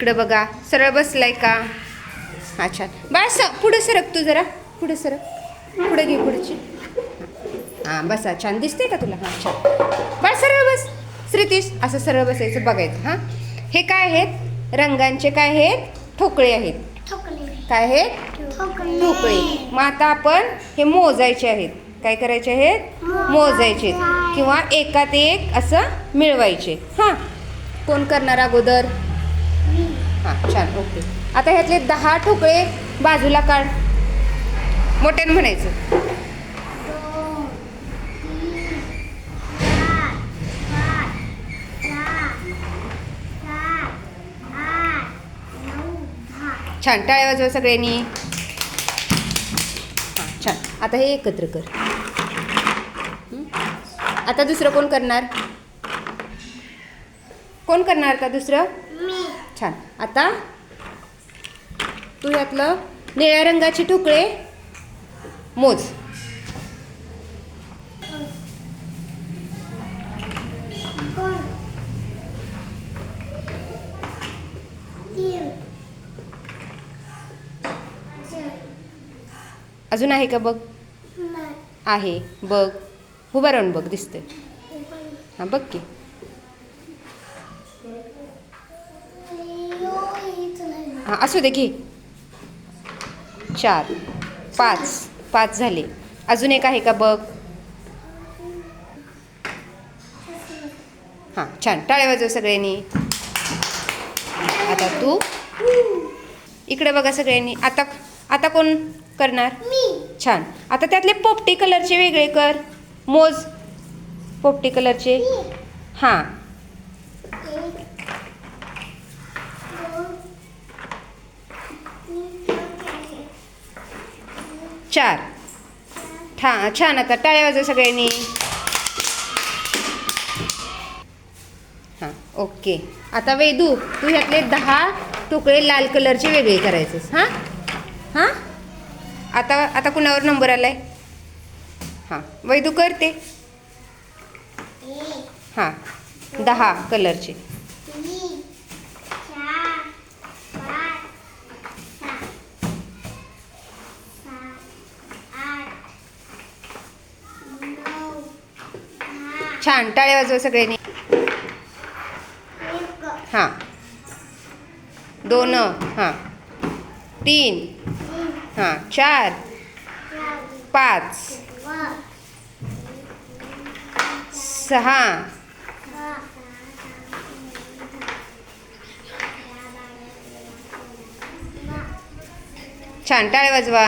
इकडे बघा, सरळ बसलाय का? अच्छा बस, पुढे सरक तू जरा, पुढे सरक, पुढे घे पुढची. हां बसा, छान दिसते का तुला? हां छान, बस सरळ बस. श्रीतीश असं सरळ बसायचं, बघायचं. हां हे काय आहेत? रंगांचे काय आहेत? ठोकळे आहेत. काय आहेत? ठोकळे. मग आता आपण हे मोजायचे आहेत. काय करायचे आहेत? मोजायचे किंवा एकात एक असं मिळवायचे. हां कोण करणार अगोदर? हां छान, ओके. आता ह्यातले 10 ठोकळे बाजूला काढ. मोठ्यानं म्हणायचं. छान, टाळ्या वाजवा सगळ्यांनी. हां छान. आता हे एकत्र कर. आता दुसरं कोण करणार? कोण करणार आता दुसरं? छान. आता तू यातलं निळ्या रंगाचे ठोकळे मोज. अजून आहे का बघ? आहे बघ, उभा राहून बघ, दिसतंय. हां बघ की. हां असू दे, घे. 4 5 झाले. अजून एक आहे का बघ? हां छान, टाळ्या वाजव सगळ्यांनी. आता तू इकडे बघा सगळ्यांनी. आता आता कोण करणार? छान. आता त्यातले पोपटी कलरचे वेगळे कर. मोज पोपटी कलरचे. हां 4. छान. आता टाळ्या वाजव सगळ्यांनी. हां ओके. आता वेदू, तू ह्यातले 10 तुकडे लाल कलरचे वेगळे करायचेस. हां हां आता कुणावर नंबर आलाय? हां वैदू करते. हां 10 कलरचे. छान, टाळ्या वाजवा सगळ्यांनी. हां 2. हां 3. हां 4 5 6. छान, टाळ्या वाजवा.